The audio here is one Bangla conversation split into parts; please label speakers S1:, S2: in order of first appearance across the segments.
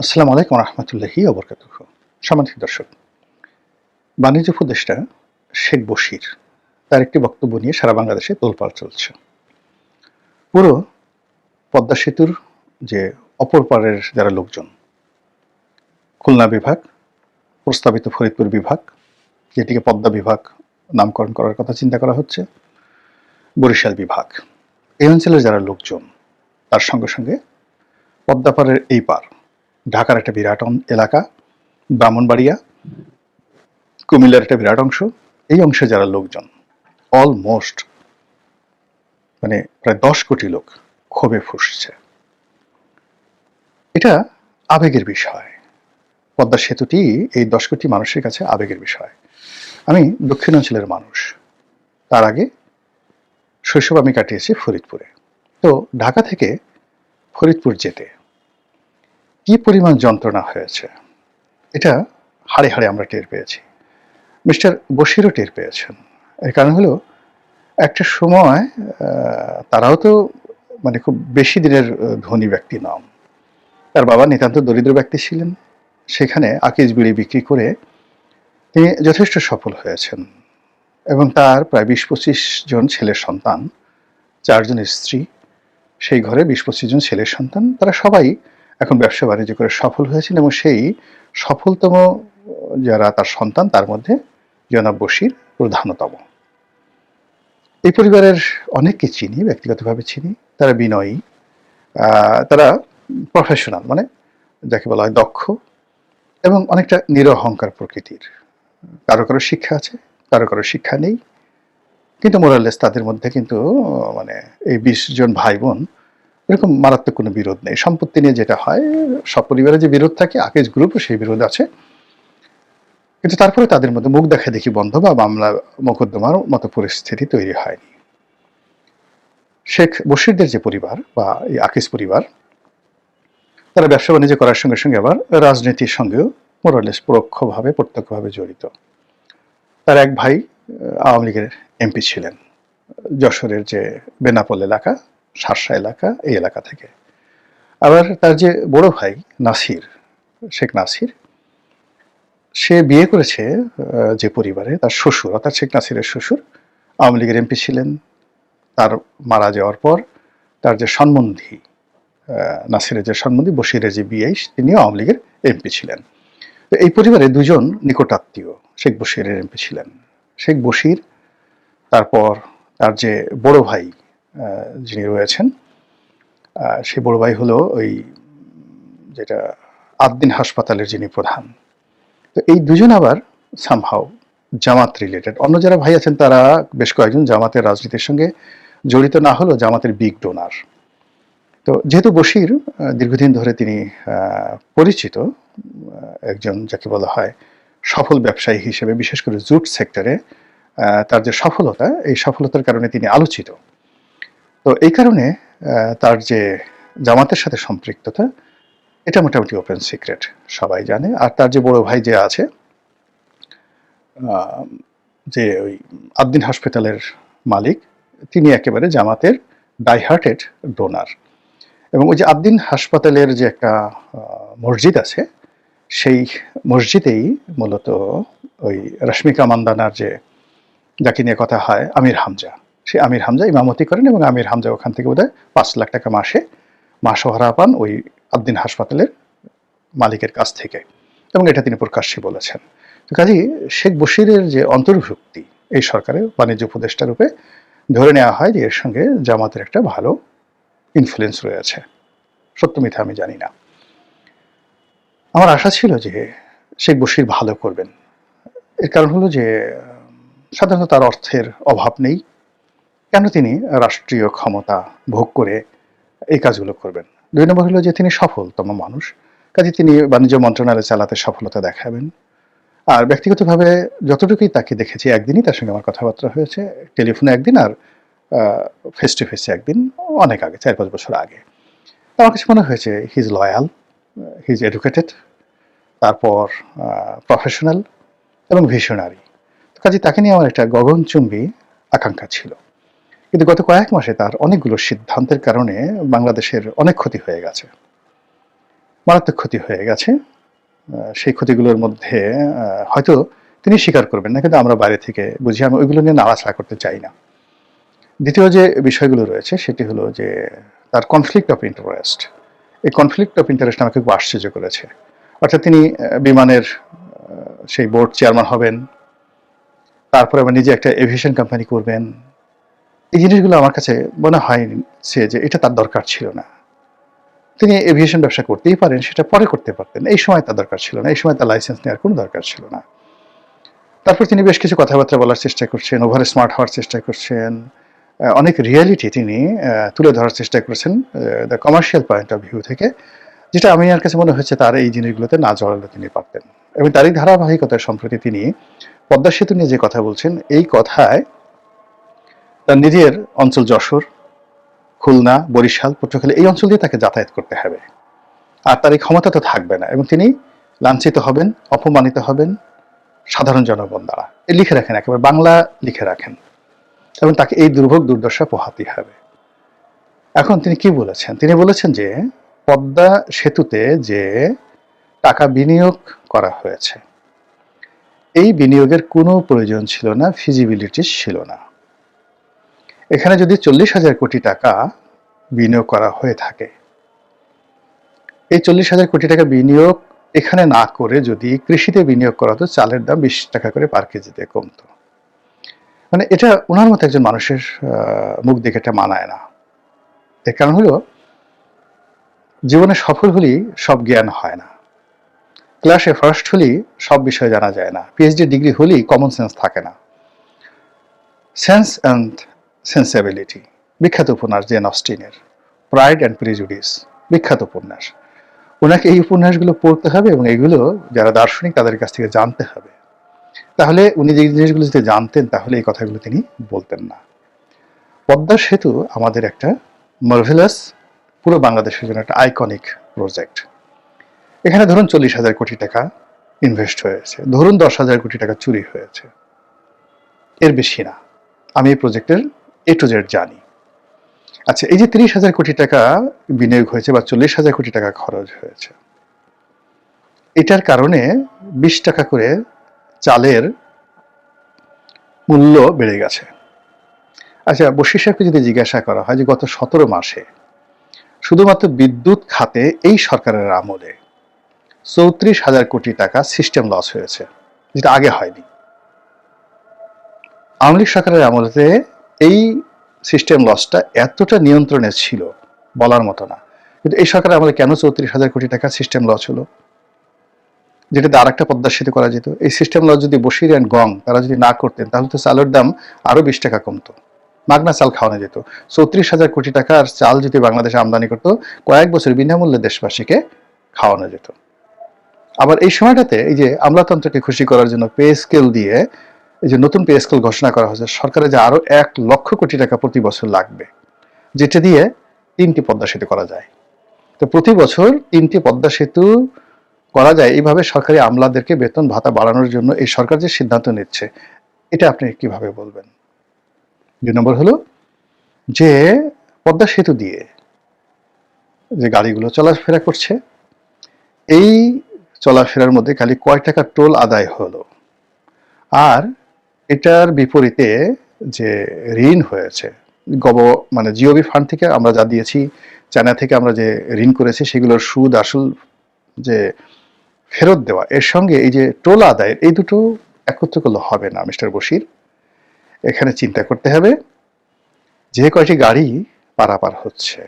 S1: আসসালামু আলাইকুম রহমতুল্লাহি ওবরকাতুহু। সম্মানিত দর্শক, বাণিজ্য উপদেষ্টা শেখ বশির তার একটি বক্তব্য নিয়ে সারা বাংলাদেশে তোলপাড় চলছে। পুরো পদ্মা সেতুর যে অপর পারের যারা লোকজন, খুলনা বিভাগ, প্রস্তাবিত ফরিদপুর বিভাগ, যেটিকে পদ্মা বিভাগ নামকরণ করার কথা চিন্তা করা হচ্ছে, বরিশাল বিভাগ, এই অঞ্চলের যারা লোকজন, তার সঙ্গে সঙ্গে পদ্মা পারের এই পার, ঢাকার একটা বিরাট এলাকা, ব্রাহ্মণবাড়িয়া, কুমিল্লার একটা বিরাট অংশ, এই অংশে যারা লোকজন অলমোস্ট প্রায় 10 কোটি লোক ক্ষোভে ফুঁসছে। এটা আবেগের বিষয়। পদ্মা সেতুটি এই 10 কোটি মানুষের কাছে আবেগের বিষয়। আমি দক্ষিণাঞ্চলের মানুষ, তার আগে শৈশব আমি কাটিয়েছি ফরিদপুরে। তো ঢাকা থেকে ফরিদপুর যেতে কি পরিমাণ যন্ত্রণা হয়েছে এটা হাড়ে হাড়ে আমরা টের পেয়েছি। মিস্টার বশিরও টের পেয়েছেন। এর কারণ হলো একটা সময় তারাও তো খুব বেশি দিনের ধনী ব্যক্তি নন। তার বাবা নিতান্ত দরিদ্র ব্যক্তি ছিলেন। সেখানে আকিজ বিড়ি বিক্রি করে তিনি যথেষ্ট সফল হয়েছেন এবং তার প্রায় 20-25 জন ছেলের সন্তান, 4 জন স্ত্রী, সেই ঘরে 20-25 জন ছেলের সন্তান, তারা সবাই এখন ব্যবসা বাণিজ্য করে সফল হয়েছেন এবং সেই সফলতম যারা তার সন্তান তার মধ্যে জনাব বশির প্রধানতম। এই পরিবারের অনেককে চিনি, ব্যক্তিগতভাবে চিনি। তারা বিনয়ী, তারা প্রফেশনাল, যাকে বলা হয় দক্ষ এবং অনেকটা নিরহংকার প্রকৃতির। কারো কারো শিক্ষা আছে, কারো কারো শিক্ষা নেই, কিন্তু মোরালেস তাদের মধ্যে কিন্তু এই 20 জন ভাই বোন এরকম মারাত্মক কোনো বিরোধ নেই। সম্পত্তি নিয়ে যেটা হয়, সব পরিবারে যে বিরোধ থাকে, আকিজ গ্রুপও সেই বিরোধ আছে, কিন্তু তারপরে তাদের মধ্যে মুখ দেখা দেখি বন্ধ বা মামলা মোকদ্দমার মতো পরিস্থিতি তৈরি হয়নি। শেখ বশিরদের যে পরিবার বা এই আকিজ পরিবার, তারা ব্যবসা বাণিজ্য করার সঙ্গে সঙ্গে আবার রাজনীতির সঙ্গেও মোরালেস পরোক্ষভাবে প্রত্যক্ষভাবে জড়িত। তার এক ভাই আওয়ামী লীগের এমপি ছিলেন যশোরের যে বেনাপোল এলাকা, শার্শা এলাকা, এই এলাকা থেকে। আবার তার যে বড় ভাই নাসির, শেখ নাসির, সে বিয়ে করেছে যে পরিবারে, তার শ্বশুর অর্থাৎ শেখ নাসিরের শ্বশুর আওয়ামী লীগের এমপি ছিলেন। তার মারা যাওয়ার পর তার যে সম্বন্ধী, নাসিরের যে সম্বন্ধী বশিরের যে বিয়ে, তিনিও আওয়ামী লীগের এমপি ছিলেন। তো এই পরিবারে দুজন নিকটাত্মীয় শেখ বশিরের এমপি ছিলেন। শেখ বশির, তারপর তার যে বড় ভাই যিনি রয়েছেন, সেই বড় ভাই হলো ওই যেটা আদ্দিন হাসপাতালের যিনি প্রধান। তো এই দুজন আবার সামহাও জামাত রিলেটেড। অন্য যারা ভাই আছেন তারা বেশ কয়েকজন জামাতের রাজনীতির সঙ্গে জড়িত না হলেও জামাতের বিগ ডোনার। তো যেহেতু বশির দীর্ঘদিন ধরে তিনি পরিচিত একজন, যাকে বলা হয় সফল ব্যবসায়ী হিসেবে, বিশেষ করে জুট সেক্টরে তার যে সফলতা, এই সফলতার কারণে তিনি আলোচিত। তো এই কারণে তার যে জামাতের সাথে সম্পৃক্ততা, এটা মোটামুটি ওপেন সিক্রেট, সবাই জানে। আর তার যে বড় ভাই যে আছে, যে ওই আদ্দিন হাসপাতালের মালিক, তিনি একেবারে জামাতের ডাইহার্টেড ডোনার। এবং ওই যে আদ্দিন হাসপাতালের যে একটা মসজিদ আছে, সেই মসজিদেই মূলত ওই রশ্মিকা মান্দানার যে, যাকে নিয়ে কথা হয়, আমির হামজা, সেই আমির হামজা ইমামতি করেন এবং আমির হামজা ওখান থেকে বোধহয় 5 লাখ টাকা মাসে মাসোহারা পান ওই আদ্দিন হাসপাতালের মালিকের কাছ থেকে, এবং এটা তিনি প্রকাশ্যে বলেছেন। তো কাজেই শেখ বশিরের যে অন্তর্ভুক্তি এই সরকারের বাণিজ্য উপদেষ্টা রূপে ধরে নেওয়া হয় যে এর সঙ্গে জামাতের একটা ভালো ইনফ্লুয়েন্স রয়েছে। সত্য মিথ্যা আমি জানি না। আমার আশা ছিল যে শেখ বশির ভালো করবেন। এর কারণ হলো যে সাধারণত তার অর্থের অভাব নেই, কেন তিনি রাষ্ট্রীয় ক্ষমতা ভোগ করে এই কাজগুলো করবেন। 2 নম্বর হলো যে তিনি সফলতম মানুষ, কাজে তিনি বাণিজ্য মন্ত্রণালয় চালাতে সফলতা দেখাবেন। আর ব্যক্তিগতভাবে যতটুকুই তাকে দেখেছি, একদিনই তার সঙ্গে আমার কথাবার্তা হয়েছে, টেলিফোনে একদিন আর ফেস টু ফেসে একদিন, অনেক আগে, 4-5 বছর আগে। আমার কাছে মনে হয়েছে he is loyal, he is educated, তারপর প্রফেশনাল এবং ভিশনারি। কাজে তাকে নিয়ে আমার একটা গগনচুম্বী আকাঙ্ক্ষা ছিল। কিন্তু গত কয়েক মাসে তার অনেকগুলো সিদ্ধান্তের কারণে বাংলাদেশের অনেক ক্ষতি হয়ে গেছে। মারাত্মক ক্ষতি হয়ে গেছে। সেই ক্ষতিগুলোর মধ্যে হয়তো তিনি স্বীকার করবেন না, কিন্তু আমরা বাইরে থেকে বুঝি। আমি ওইগুলো নিয়ে নাড়াচাড়া করতে চাই না। দ্বিতীয় যে বিষয়গুলো রয়েছে সেটি হলো যে তার কনফ্লিক্ট অফ ইন্টারেস্ট। এই কনফ্লিক্ট অফ ইন্টারেস্ট আমাকে খুব আশ্চর্য করেছে। অর্থাৎ তিনি বিমানের সেই বোর্ড চেয়ারম্যান হবেন, তারপরে আবার নিজে একটা এভিয়েশন কোম্পানি করবেন। এই জিনিসগুলো আমার কাছে মনে হয়েছে যে এটা তার দরকার ছিল না। তিনি এভিয়েশন ব্যবসা করতেই পারেন, সেটা পরে করতে পারতেন। এই সময় তার দরকার ছিল না, এই সময় তার লাইসেন্স নেওয়ার কোনো দরকার ছিল না। তারপর তিনি বেশ কিছু কথাবার্তা বলার চেষ্টা করছেন, ওভার স্মার্ট হওয়ার চেষ্টা করছেন, অনেক রিয়ালিটি তিনি তুলে ধরার চেষ্টা করেছেন the commercial point of view থেকে, যেটা আমি আর কাছে মনে হচ্ছে তার এই জিনিসগুলোতে না জড়ালে তিনি পারতেন। এবং তারই ধারাবাহিকতায় সম্প্রতি তিনি পদ্মা সেতু নিয়ে যে কথা বলছেন, এই কথায় তার নিজের অঞ্চল যশোর, খুলনা, বরিশাল, পটুয়াখালী এই অঞ্চল দিয়ে তাকে যাতায়াত করতে হবে। আর তার এই ক্ষমতা তো থাকবে না, এবং তিনি লাঞ্ছিত হবেন, অপমানিত হবেন সাধারণ জনগণ দ্বারা। লিখে রাখেন, একেবারে বাংলা লিখে রাখেন, এবং তাকে এই দুর্ভোগ দুর্দশা পোহাতেই হবে। এখন তিনি কি বলেছেন? তিনি বলেছেন যে পদ্মা সেতুতে যে টাকা বিনিয়োগ করা হয়েছে, এই বিনিয়োগের কোনো প্রয়োজন ছিল না, ফিজিবিলিটি ছিল না। এখানে যদি 40,000 কোটি টাকা বিনিয়োগ করা হয়ে থাকে, এই 40,000 কোটি টাকা বিনিয়োগ এখানে না করে যদি কৃষিতে বিনিয়োগ করা হতো, চালের দাম 20 টাকা করে পার কেজিতে কমতো। মানে এটা ওনার মতো একজন মানুষের মুখ দেখে এটা মানায় না। এর কারণ হলো, জীবনে সফল হলেই সব জ্ঞান হয় না, ক্লাসে ফার্স্ট হলেই সব বিষয় জানা যায় না, পিএইচডি ডিগ্রি হলেই কমন সেন্স থাকে না। সেন্স অ্যান্ড সেন্সিবিলিটি, বিখ্যাত উপন্যাস জেন অস্টিনের প্রাইড অ্যান্ড প্রিজুডিস, বিখ্যাত উপন্যাস। ওনাকে এই উপন্যাসগুলো পড়তে হবে এবং এগুলো যারা দার্শনিক তাদের কাছ থেকে জানতে হবে। তাহলে উনি যে জিনিসগুলো যদি জানতেন, তাহলে এই কথাগুলো তিনি বলতেন না। পদ্মা সেতু আমাদের একটা মার্ভেলাস, পুরো বাংলাদেশের জন্য একটা আইকনিক প্রজেক্ট। এখানে ধরুন 40,000 কোটি টাকা ইনভেস্ট হয়েছে, ধরুন 10,000 কোটি টাকা চুরি হয়েছে, এর বেশি না। আমি এই প্রজেক্টের এ টু জেড জানি। আচ্ছা, এই যে 30,000 কোটি টাকা বিনিয়োগ হয়েছে বা 40,000 কোটি টাকা খরচ হয়েছে, এটার কারণে 20 টাকা করে চালের মূল্য বেড়ে গেছে। আচ্ছা, বশির সাহেবকে যদি জিজ্ঞাসা করা হয় যে গত 17 মাসে শুধুমাত্র বিদ্যুৎ খাতে এই সরকারের আমলে 34,000 কোটি টাকা সিস্টেম লস হয়েছে, যেটা আগে হয়নি। আওয়ামী লীগ সরকারের আমলে এই সিস্টেম লসটা এতটা নিয়ন্ত্রণে ছিল বলার মতো না। কিন্তু এই সরকারের আমলে কেন 34,000 কোটি টাকা সিস্টেম লস হলো, যেটাতে আর একটা পদ্মা সেতু করা যেত? এই সিস্টেম লস যদি বশির অ্যান্ড গং তারা যদি না করতেন, তাহলে তো চালের দাম আরো 20 টাকা কমতো, মাগনা চাল খাওয়ানো যেত। 34,000 কোটি টাকার চাল যদি বাংলাদেশে আমদানি করতো, কয়েক বছর বিনামূল্যে দেশবাসীকে খাওয়ানো যেত। আবার এই সময়টাতে এই যে আমলাতন্ত্রকে খুশি করার জন্য পে স্কেল দিয়ে এই যে নতুন পে স্কেল ঘোষণা করা হয়েছে, সরকারের যে আরো 1 লক্ষ কোটি টাকা প্রতি বছর লাগবে, যেটা দিয়ে 3টি পদ্মা সেতু করা যায়। তো প্রতি বছর 3টি পদ্মা সেতু করা যায়। এইভাবে সরকারি আমলাদেরকে বেতন ভাতা বাড়ানোর জন্য এই সরকার যে সিদ্ধান্ত নিচ্ছে, এটা আপনি কিভাবে বলবেন? 2 নম্বর হলো যে পদ্মা সেতু দিয়ে যে গাড়িগুলো চলাফেরা করছে, এই চলাফেরার মধ্যে খালি কয় টাকা টোল আদায় হলো, আর এটার বিপরীতে যে ঋণ হয়েছে মানে জিওবি ফান্ড থেকে আমরা যা দিয়েছি, চায়না থেকে আমরা যে ঋণ করেছি, সেগুলোর সুদ আসল যে ফেরত দেওয়া, এর সঙ্গে এই যে টোল আদায়ের, এই দুটো একত্র করলে হবে না মিস্টার বশির। এখানে চিন্তা করতে হবে যে কয়টি গাড়ি পারাপার হচ্ছে,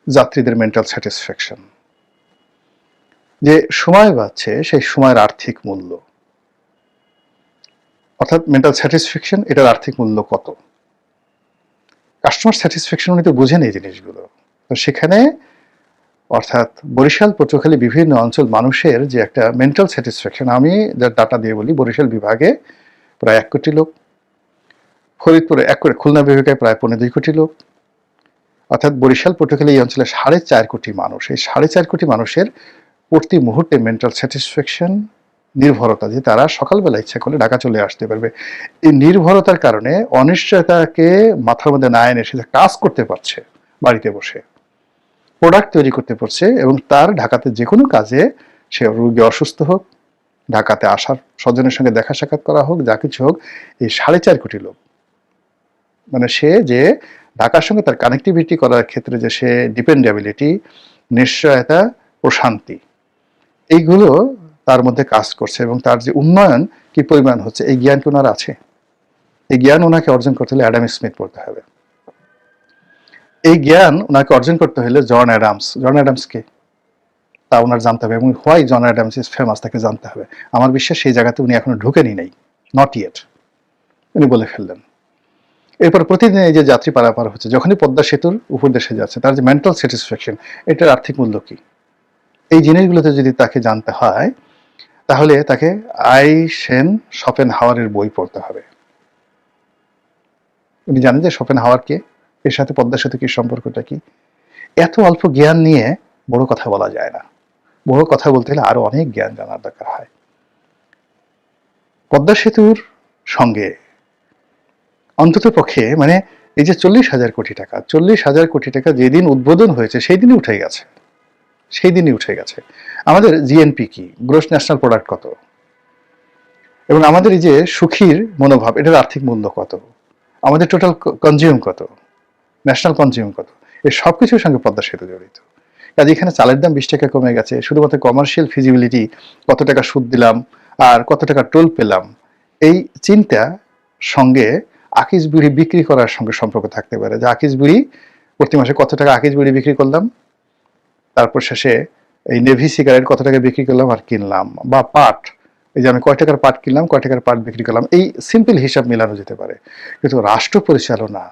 S1: যাত্রীদের মেন্টাল স্যাটিসফ্যাকশন, যে সময় পাচ্ছে সেই সময়ের আর্থিক মূল্য, অর্থাৎ মেন্টাল স্যাটিসফ্যাকশন, এটার আর্থিক মূল্য কত। কাস্টমার স্যাটিসফ্যাকশন উনি তো বুঝেন এই জিনিসগুলো। তো সেখানে অর্থাৎ বরিশাল, পটুয়াখালী বিভিন্ন অঞ্চল মানুষের যে একটা মেন্টাল স্যাটিসফ্যাকশন, আমি যার ডাটা দিয়ে বলি, বরিশাল বিভাগে প্রায় 1 কোটি লোক, ফরিদপুরে 1 কোটি, খুলনা বিভাগে প্রায় 2.25 কোটি লোক, অর্থাৎ বরিশাল, পটুয়াখালী এই অঞ্চলে 4.5 কোটি মানুষ। এই 4.5 কোটি মানুষের প্রতি মুহূর্তে মেন্টাল স্যাটিসফ্যাকশন, নির্ভরতা, যে তারা সকালবেলা ইচ্ছা করলে ঢাকা চলে আসতে পারবে। এই নির্ভরতার কারণে অনিশ্চয়তাকে মাথার মধ্যে না এনে সে কাজ করতে পারছে বাড়িতে বসে, প্রোডাক্ট তৈরি করতে পারছে, এবং তার ঢাকাতে যে কোনো কাজে, সে রোগী অসুস্থ হোক, ঢাকাতে আসার স্বজনের সঙ্গে দেখা সাক্ষাৎ করা হোক, যা কিছু হোক, এই 4.5 কোটি লোক, মানে সে যে ঢাকার সঙ্গে তার কানেক্টিভিটি করার ক্ষেত্রে যে সে ডিপেন্ডেবিলিটি, নিশ্চয়তা, প্রশান্তি, এইগুলো তার মধ্যে কাজ করছে, এবং তার যে উন্নয়ন কি পরিমাণ হচ্ছে, এই জ্ঞান কি ওনার আছে? এই জ্ঞান ওনাকে অর্জন করতে হলে অ্যাডাম স্মিথ পড়তে হবে। এই জ্ঞান ওনাকে অর্জন করতে হলে জন অ্যাডামসকে তা ওনার জানতে হবে, এবং why John Adams is famous তাকে জানতে হবে। আমার বিশ্বাস সেই জায়গাতে উনি এখনো ঢুকেনি নাই, নট ইয়েট, উনি বলে ফেললেন। এরপর প্রতিদিন এই যে যাত্রী পারাপার হচ্ছে, যখনই পদ্মা সেতুর উপর দেশে যাচ্ছে, তার যে মেন্টাল স্যাটিসফ্যাকশন, এটার আর্থিক মূল্য কি, এই জিনিসগুলোতে যদি তাকে জানতে হয়, তাহলে তাকে আইসেন শপেনহাওয়ারের বই পড়তে হবে। উনি জানেন যে শপেনহাওয়ার কে, এর সাথে পদ্মা সেতু কি সম্পর্কটা কি? এত অল্প জ্ঞান নিয়ে বড় কথা বলা যায় না। বড় কথা বলতে হলে আরো অনেক জ্ঞান জানার দরকার হয়। পদ্মা সেতুর সঙ্গে অন্তত পক্ষে, মানে এই যে 40,000 কোটি টাকা, 40,000 কোটি টাকা যেদিন উদ্বোধন হয়েছে সেই দিনই উঠে গেছে, সেই দিনই উঠে গেছে। আমাদের জিএনপি কি, গ্রোস ন্যাশনাল প্রোডাক্ট কত, এবং আমাদের এই যে সুখীর মনোভাব, এটার আর্থিক মূল্য কত, আমাদের টোটাল কনজিউম কত, ন্যাশনাল কনজিউম কত, এই সব কিছুর সঙ্গে পদ্মা সেতু জড়িত। কাজে এখানে চালের দাম 20 টাকা কমে গেছে, শুধুমাত্র কমার্শিয়াল ফিজিবিলিটি, কত টাকা সুদ দিলাম আর কত টাকা টোল পেলাম, এই চিন্তা সঙ্গে আকিস বিড়ি বিক্রি করার সঙ্গে সম্পর্ক থাকতে পারে, যে আকিস বিড়ি প্রতি মাসে কত টাকা আকিস বিড়ি বিক্রি করলাম, তারপর শেষে এই নেভি সিগারেট কত টাকা বিক্রি করলাম আর কিনলাম, বা পাট, এই যে আমি কয় টাকার পাট কিনলাম, কয় টাকার পাট বিক্রি করলাম, এই সিম্পল হিসাব মেলানো যেতে পারে। কিন্তু রাষ্ট্র পরিচালনা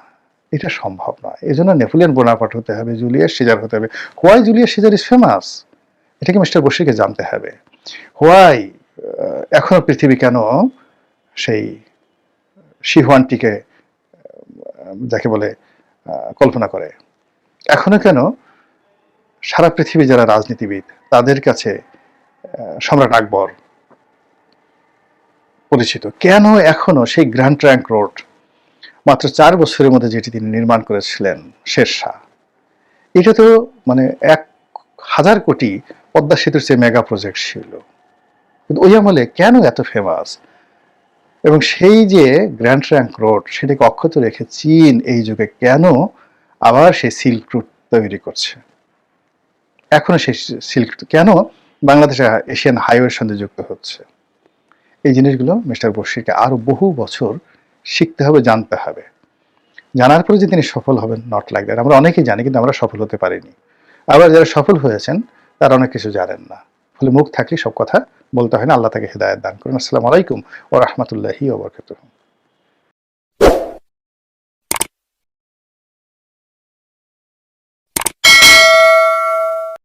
S1: এটা সম্ভব নয়। এই জন্য নেপোলিয়ন বোনাপার্ট হতে হবে, জুলিয়াস সিজার হতে হবে। Why Julius Caesar is famous, এটাকে মিস্টার বশিরকে জানতে হবে। হোয়াই এখনো পৃথিবী কেন সেই শিহুয়ানটিকে, যাকে বলে, কল্পনা করে, এখনো কেন সারা পৃথিবী যারা রাজনীতিবিদ তাদের কাছে সম্রাট আকবর পরিচিত, কেন এখনো সেই গ্র্যান্ড ট্রাঙ্ক রোড মাত্র 4 বছরের মধ্যে যেটি তিনি নির্মাণ করেছিলেন, শেরশাহ, এটা তো মানে 1,000 কোটি পদ্মা সেতুর চেয়ে মেগা প্রজেক্ট ছিল, কিন্তু ওই আমলে কেন এত ফেমাস? এবং সেই যে গ্র্যান্ড ট্রাঙ্ক রোড, সেটাকে অক্ষত রেখে চীন এই যুগে কেন আবার সেই সিল্ক রুট তৈরি করছে? এখনো সেই সিল্ক কেন বাংলাদেশে এশিয়ান হাইওয়ের সঙ্গে যুক্ত হচ্ছে? এই জিনিসগুলো মিস্টার বশিরকে আরো বহু বছর শিখতে হবে, জানতে হবে। জানার পরে যে তিনি সফল হবেন, নট লাইক দ্যাট। আমরা অনেকেই জানি, কিন্তু আমরা সফল হতে পারিনি। আবার যারা সফল হয়েছেন তারা অনেক কিছু জানেন না, ফলে মুখ থাকলে সব কথা বলতে হয় না। আল্লাহ তাকে হেদায়েত দান করুন। আসসালামু আলাইকুম ওয়া রাহমাতুল্লাহি ওয়া বারাকাতুহু।